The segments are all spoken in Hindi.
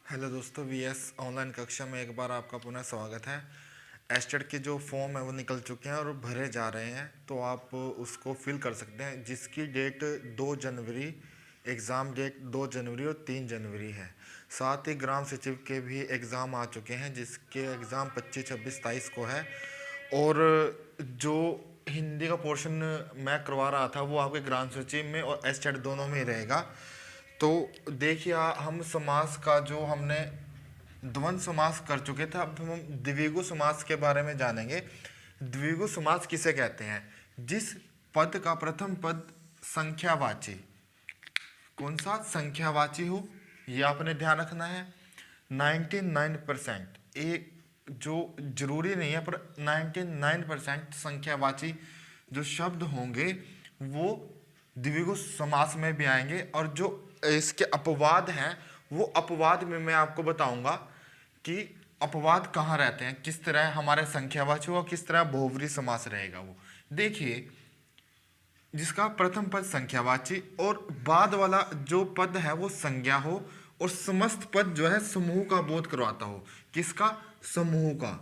हेलो दोस्तों, वीएस ऑनलाइन कक्षा में एक बार आपका पुनः स्वागत है। एस्टेट के जो फॉर्म है वो निकल चुके हैं और भरे जा रहे हैं, तो आप उसको फिल कर सकते हैं, जिसकी डेट 2 जनवरी, एग्ज़ाम डेट 2 जनवरी और 3 जनवरी है। साथ ही ग्राम सचिव के भी एग्ज़ाम आ चुके हैं, जिसके एग्ज़ाम 25, 26, 23 को है। और जो हिंदी का पोर्शन मैं करवा रहा था वो आपके ग्राम सचिव में और एस्टेट दोनों में ही रहेगा। तो देखिए, हम समास का जो हमने द्वंद्व समास कर चुके थे, अब हम द्विगु समास के बारे में जानेंगे। द्विगु समास किसे कहते हैं? जिस पद का प्रथम पद संख्यावाची, कौन सा? संख्यावाची हो, ये आपने ध्यान रखना है। 99% एक जो जरूरी नहीं है, पर 99% संख्यावाची जो शब्द होंगे वो द्विगु समास में भी आएंगे। और जो इसके अपवाद हैं, वो अपवाद में मैं आपको बताऊंगा कि अपवाद कहाँ रहते हैं, किस तरह हमारे संख्यावाची और किस तरह बहुव्रीहि समास रहेगा। वो देखिए, जिसका प्रथम पद संख्यावाची और बाद वाला जो पद है वो संज्ञा हो, और समस्त पद जो है समूह का बोध करवाता हो। किसका? समूह का।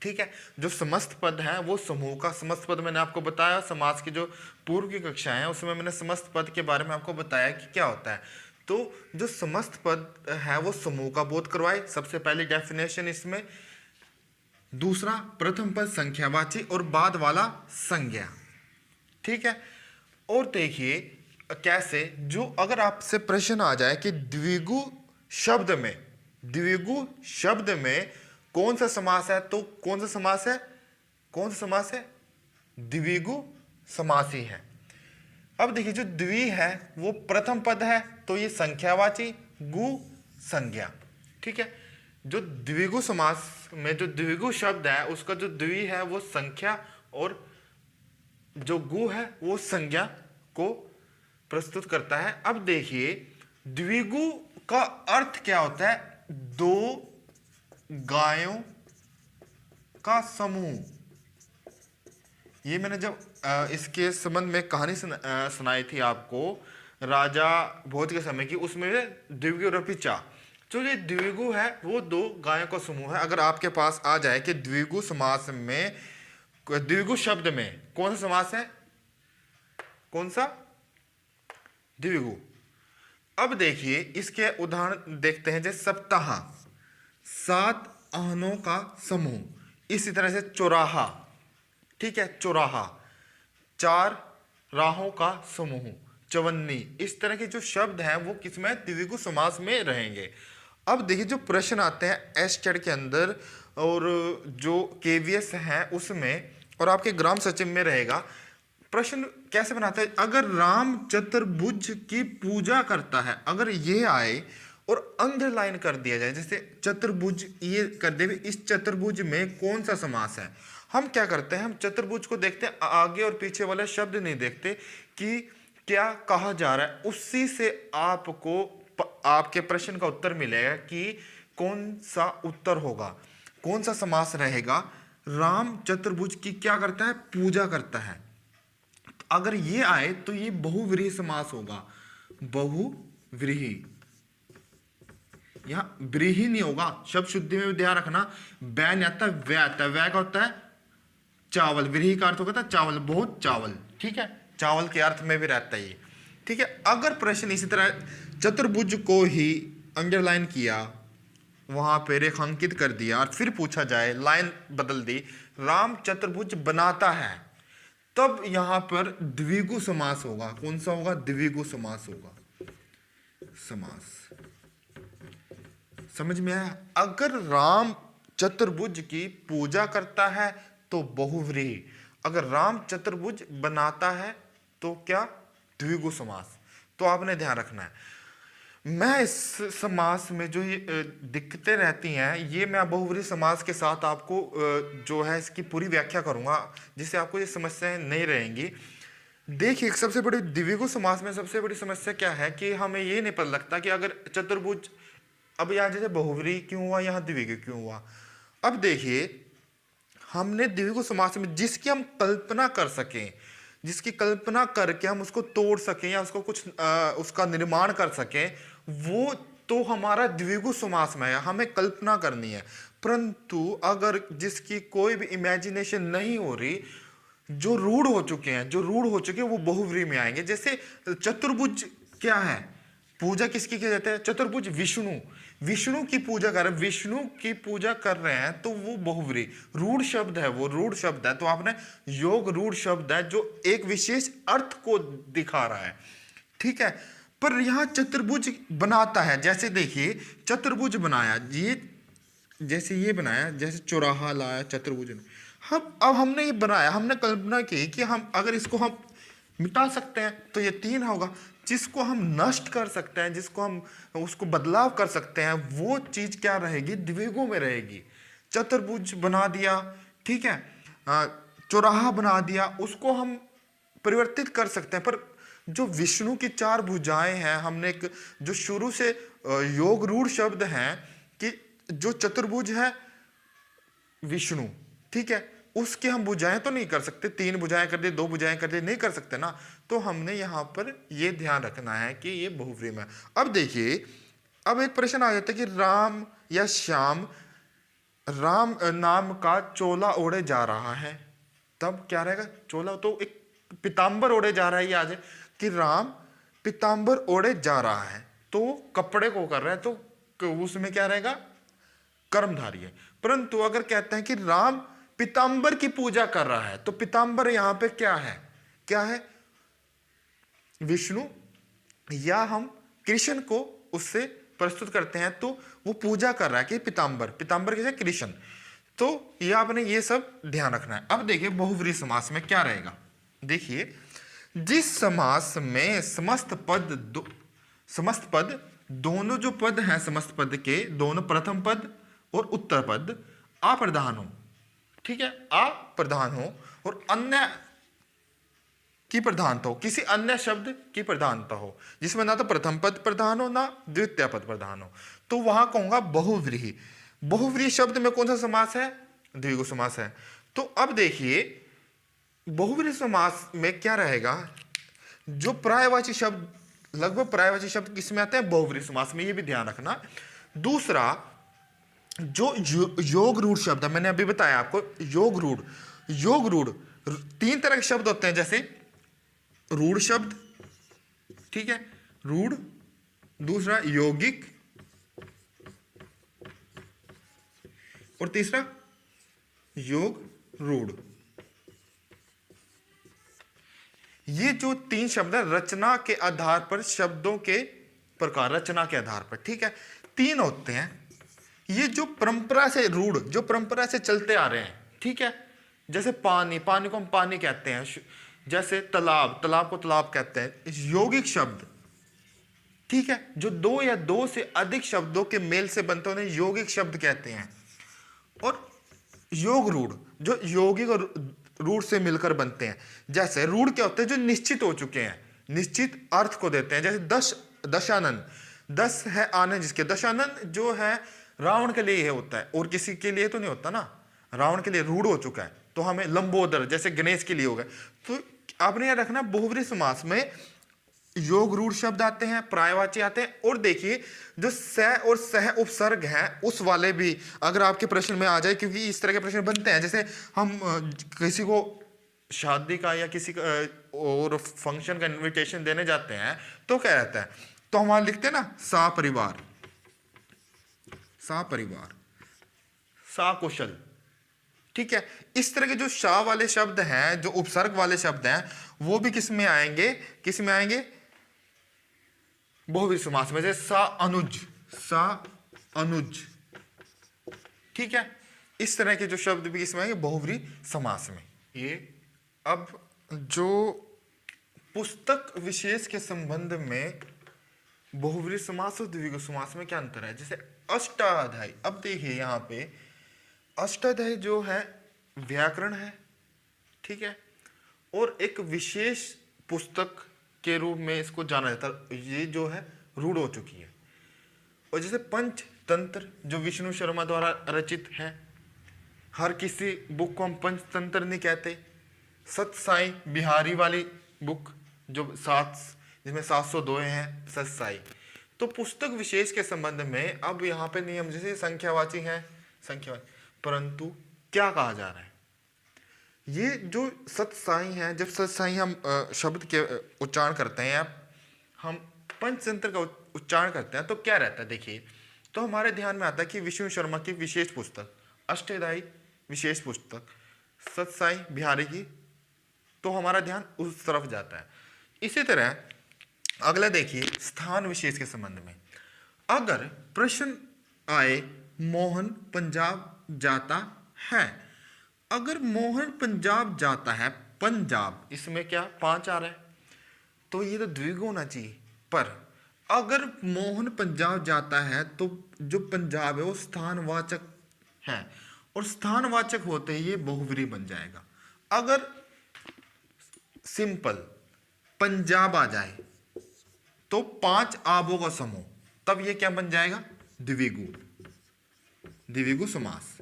ठीक है, जो समस्त पद है वो समूह का। समस्त पद मैंने आपको बताया, समाज की जो पूर्व की कक्षा है उसमें मैंने समस्त पद के बारे में आपको बताया कि क्या होता है। तो जो समस्त पद है वो समूह का बोध करवाए, सबसे पहली डेफिनेशन इसमें। दूसरा, प्रथम पद संख्यावाची और बाद वाला संज्ञा। ठीक है, और देखिए कैसे, जो अगर आपसे प्रश्न आ जाए कि द्विगु शब्द में, द्विगु शब्द में कौन सा समास है, तो कौन सा समास है? कौन सा समास है? द्विगु समास ही है। अब देखिए, जो द्वि है वो प्रथम पद है, तो ये संख्यावाची, गु संज्ञा। ठीक है, जो द्विगु समास में जो द्विगु शब्द है उसका जो द्वि है वो संख्या, और जो गु है वो संज्ञा को प्रस्तुत करता है। अब देखिए, द्विगु का अर्थ क्या होता है? दो गायों का समूह। ये मैंने जब इसके संबंध में कहानी सुनाई थी आपको, राजा भोज के समय की, उसमें द्विगु रपिचा। जो ये द्विगु है वो दो गायों का समूह है। अगर आपके पास आ जाए कि द्विगु समास में, द्विगु शब्द में कौन सा समास है, कौन सा? द्विगु। अब देखिए, इसके उदाहरण देखते हैं। जैसे सप्ताह, 7 आहनों का समूह। इसी तरह से चौराहा, ठीक है, चौराहा, 4 राहों का समूह, चवन्नी। इस तरह के जो शब्द हैं वो किसमें? द्विगु समास में रहेंगे। अब देखिए, जो प्रश्न आते हैं एस्टेट के अंदर और जो केवीएस है उसमें, और आपके ग्राम सचिव में रहेगा, प्रश्न कैसे बनाता है? अगर राम चतुर्भुज की पूजा करता है, अगर ये आए और अंडरलाइन कर दिया जाए, जैसे चतुर्भुज ये कर दे, इस चतुर्भुज में कौन सा समास है। हम क्या करते हैं, हम चतुर्भुज को देखते हैं, आगे और पीछे वाले शब्द नहीं देखते कि क्या कहा जा रहा है। उसी से आपको आपके प्रश्न का उत्तर मिलेगा कि कौन सा उत्तर होगा, कौन सा समास रहेगा। राम चतुर्भुज की क्या करता है? पूजा करता है। अगर ये आए तो ये बहुव्रीहि समास होगा। बहुव्रीहि, यहां व्रीहि नहीं होगा, शब्द शुद्धि में भी ध्यान रखना। वै नहीं आता, वै आता है। वै का होता है चावल, व्रीहि का अर्थ होता है चावल, बहुत चावल। ठीक है, चावल के अर्थ में भी रहता है ये। ठीक है, अगर प्रश्न इसी तरह चतुर्भुज को ही अंडरलाइन किया, वहां पे रेखांकित कर दिया और फिर पूछा जाए, लाइन बदल दी, राम चतुर्भुज बनाता है, तब यहां पर द्विगु समास होगा। कौन सा होगा? द्विगु समास होगा। समास समझ में आया? अगर राम चतुर्भुज की पूजा करता है तो बहुव्रीहि, अगर राम चतुर्भुज बनाता है तो क्या? द्विगु समास। तो आपने ध्यान रखना है। मैं इस समास में जो ये दिक्कतें रहती हैं, ये मैं बहुव्रीहि समास के साथ आपको जो है इसकी पूरी व्याख्या करूंगा, जिससे आपको ये समस्याएं नहीं रहेंगी। देखिए, सबसे बड़ी द्विगु समास में सबसे बड़ी समस्या क्या है कि हमें ये नहीं पता लगता कि अगर चतुर्भुज, अब यहाँ जैसे बहुव्रीहि क्यों हुआ, यहाँ द्विगु क्यों हुआ। अब देखिए, हमने द्विगु समास में जिसकी हम कल्पना कर सकें, जिसकी कल्पना करके हम उसको तोड़ सकें या उसको कुछ उसका निर्माण कर सकें, वो तो हमारा द्विगु समास में है, हमें कल्पना करनी है। परंतु अगर जिसकी कोई भी इमेजिनेशन नहीं हो रही, जो रूढ़ हो चुके हैं, जो रूढ़ हो चुके हैं, वो बहुव्रीहि में आएंगे। जैसे चतुर्भुज क्या है, पूजा किसकी की जाती है? चतुर्भुज विष्णु, विष्णु की पूजा कर रहे हैं, विष्णु की पूजा कर रहे हैं, तो वो बहुव्रीहि रूढ़ शब्द है, वो रूढ़ शब्द है। तो आपने योग रूढ़ शब्द है जो एक विशेष अर्थ को दिखा रहा है, ठीक है। पर यहां चतुर्भुज बनाता है, जैसे देखिए चतुर्भुज बनाया, ये जैसे ये बनाया, जैसे चौराहा लाया चतुर्भुज ने। हम अब हमने ये बनाया, हमने कल्पना की कि हम अगर इसको हम मिटा सकते हैं तो ये 3 होगा। जिसको हम नष्ट कर सकते हैं, जिसको हम उसको बदलाव कर सकते हैं, वो चीज क्या रहेगी? द्विगु में रहेगी। चतुर्भुज बना दिया, ठीक है, चौराहा बना दिया, उसको हम परिवर्तित कर सकते हैं। पर जो विष्णु की 4 भुजाएं हैं, हमने एक जो शुरू से योग रूढ़ शब्द हैं कि जो चतुर्भुज है विष्णु, ठीक है, उसके हम भुजाएं तो नहीं कर सकते, 3 भुजाएं कर दे, 2 भुजाएं कर दे, नहीं कर सकते ना। तो हमने यहां पर ये ध्यान रखना है कि ये बहुव्रीहि में। अब देखिए, अब एक प्रश्न आ जाता है कि राम या श्याम, राम नाम का चोला ओढ़े जा रहा है, तब क्या रहेगा? चोला तो एक पीताम्बर ओढ़े जा रहा है, ये आ जाए कि राम पीताम्बर ओढ़े जा रहा है, तो कपड़े को कर रहा है, तो उसमें क्या रहेगा? कर्मधारी है। परंतु अगर कहते हैं कि राम पीताम्बर की पूजा कर रहा है, तो पीताम्बर यहां पे क्या है? क्या है? विष्णु, या हम कृष्ण को उससे प्रस्तुत करते हैं, तो वो पूजा कर रहा है कि पीताम्बर, पीताम्बर किसे? कृष्ण। तो ये आपने ये सब ध्यान रखना है। अब देखिए बहुव्रीहि समास में क्या रहेगा। देखिए, जिस समास में समस्त पद दोनों जो पद हैं, समस्त पद के दोनों प्रथम पद और उत्तर पद अप्रधान हो, ठीक है, अप्रधान हो, और अन्य की प्रधानता हो, किसी अन्य शब्द की प्रधानता हो, जिसमें ना तो प्रथम पद प्रधान हो ना द्वितीय पद प्रधान हो, तो वहां कहूंगा बहुव्रीहि। बहुव्रीहि शब्द में कौन सा समास है? द्विगु समास है। तो अब देखिए बहुव्रीहि समास में क्या रहेगा? जो पर्यायवाची शब्द, लगभग पर्यायवाची शब्द किसमें आते हैं? बहुव्रीहि समास में, ये भी ध्यान रखना। दूसरा, जो योग रूढ़ शब्द है, मैंने अभी बताया आपको, योग रूढ़ 3 तरह के शब्द होते हैं, जैसे रूढ़ शब्द, ठीक है, रूढ़, दूसरा यौगिक, और तीसरा योग रूढ़। ये जो 3 शब्द है, रचना के आधार पर, शब्दों के प्रकार, रचना के आधार पर, ठीक है, 3 होते हैं। ये जो परंपरा से रूढ़, जो परंपरा से चलते आ रहे हैं, ठीक है, जैसे पानी, पानी को हम पानी कहते हैं, जैसे तालाब, तालाब को तालाब कहते हैं। यौगिक शब्द, ठीक है, जो 2 या 2 से अधिक शब्दों के मेल से बनते हैं, उन्हें यौगिक शब्द कहते हैं। और योग रूढ़, जो यौगिक और रूढ़ से मिलकर बनते हैं। जैसे रूढ़ क्या होते हैं? जो निश्चित हो चुके हैं, निश्चित अर्थ को देते हैं। जैसे दशानन, 10 है आनंद, जिसके दशानन जो है रावण के लिए होता है, और किसी के लिए तो नहीं होता ना, रावण के लिए रूढ़ हो चुका है, तो हमें लंबोदर जैसे गणेश के लिए होगा। तो आपने यह रखना, बहुव्रीहि समास में योग रूढ़ शब्द आते हैं, पर्यायवाची आते हैं, और देखिए जो स और सह उपसर्ग हैं उस वाले भी अगर आपके प्रश्न में आ जाए, क्योंकि इस तरह के प्रश्न बनते हैं। जैसे हम किसी को शादी का या किसी और फंक्शन का इनविटेशन देने जाते हैं, तो क्या रहता है? तो हम वहां लिखते हैं ना, सापरिवार, सापरिवार, साकुशल, ठीक है। इस तरह के जो शाह वाले शब्द हैं, जो उपसर्ग वाले शब्द हैं, वो भी किस में आएंगे? किस में आएंगे? बहुव्रीहि समास में। जैसे सा अनुज, सा अनुज, ठीक है, इस तरह के जो शब्द भी किसमें आएंगे? बहुव्रीहि समास में। ये अब जो पुस्तक विशेष के संबंध में बहुव्रीहि समास और द्विगु समास में क्या अंतर है? जैसे अष्टाध्यायी, अब देखिए यहाँ पे अष्टाध्यायी जो है व्याकरण है, ठीक है, और एक विशेष पुस्तक के रूप में इसको जाना जाता है। ये जो है रूढ़ हो चुकी है। और जैसे पंचतंत्र जो विष्णु शर्मा द्वारा रचित है, हर किसी बुक को हम पंचतंत्र नहीं कहते। सत साई बिहारी वाली बुक जो जिसमें 702 हैं, सत साई, तो पुस्तक विशेष के संबंध में अब यहाँ पे नियम जैसे संख्यावाची है, संख्यावाची, परंतु क्या कहा जा रहा है, ये जो सतसाई है, जब सतसाई हम शब्द के उच्चारण करते हैं, हम पंचतंत्र का उच्चारण करते हैं, तो क्या रहता है देखिए, तो हमारे ध्यान में आता है कि विष्णु शर्मा की विशेष पुस्तक, अष्टदाई विशेष पुस्तक, सतसाई बिहारी की, तो हमारा ध्यान उस तरफ जाता है। इसी तरह अगला देखिए स्थान विशेष के संबंध में, अगर प्रश्न आए मोहन पंजाब जाता है, अगर मोहन पंजाब जाता है, पंजाब इसमें क्या 5 आ रहा है, तो ये तो द्विगु होना चाहिए, पर अगर मोहन पंजाब जाता है तो जो पंजाब है वो स्थानवाचक है, और स्थानवाचक होते ही ये बहुव्रीहि बन जाएगा। अगर सिंपल पंजाब आ जाए तो 5 आबों का समूह, तब ये क्या बन जाएगा, द्विगु, द्विगु समास।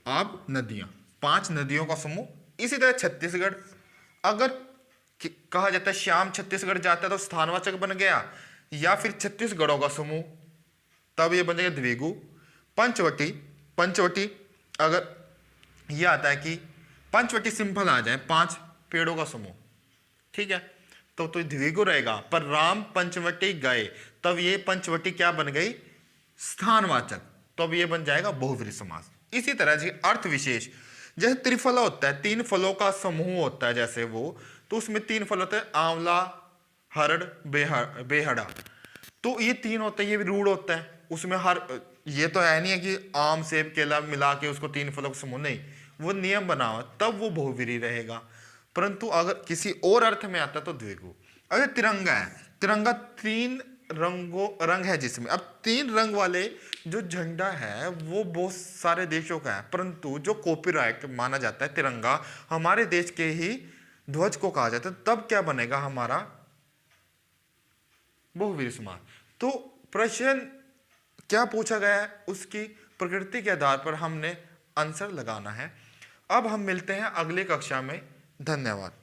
आब नदियां, 5 नदियों का समूह। इसी तरह छत्तीसगढ़, अगर कहा जाता है श्याम छत्तीसगढ़ जाता है तो स्थानवाचक बन गया, या फिर छत्तीसगढ़ों का समूह, तब ये बन जाएगा द्विगु। पंचवटी, पंचवटी अगर ये आता है कि पंचवटी सिंपल आ जाए 5 पेड़ों का समूह, ठीक है, तो द्विगु रहेगा। पर राम पंचवटी गए, तब ये पंचवटी क्या बन गई, स्थानवाचक, तो अब ये बन जाएगा बहुव्रीहि समास। इसी तरह जी अर्थ विशेष, जैसे त्रिफला होता है, 3 फलों का समूह होता है जैसे वो, तो उसमें 3 फल होते हैं, आंवला, हरड़, बेहड़ा, तो ये 3 होते हैं, ये भी रूढ़ होता है, उसमें हर ये तो है नहीं है कि आम सेब केला मिला के उसको 3 फलों का समूह, नहीं, वो नियम बना हुआ, तब वो बहुव्रीहि रहेगा। परंतु अगर किसी और अर्थ में आता तो द्विगु। अगर तिरंगा है, तिरंगा 3 रंग है जिसमें, अब 3 रंग वाले जो झंडा है वो बहुत सारे देशों का है, परंतु जो कॉपीराइट माना जाता है तिरंगा हमारे देश के ही ध्वज को कहा जाता है, तब क्या बनेगा हमारा बहुव्रीहि समास। तो प्रश्न क्या पूछा गया है उसकी प्रकृति के आधार पर हमने आंसर लगाना है। अब हम मिलते हैं अगली कक्षा में, धन्यवाद।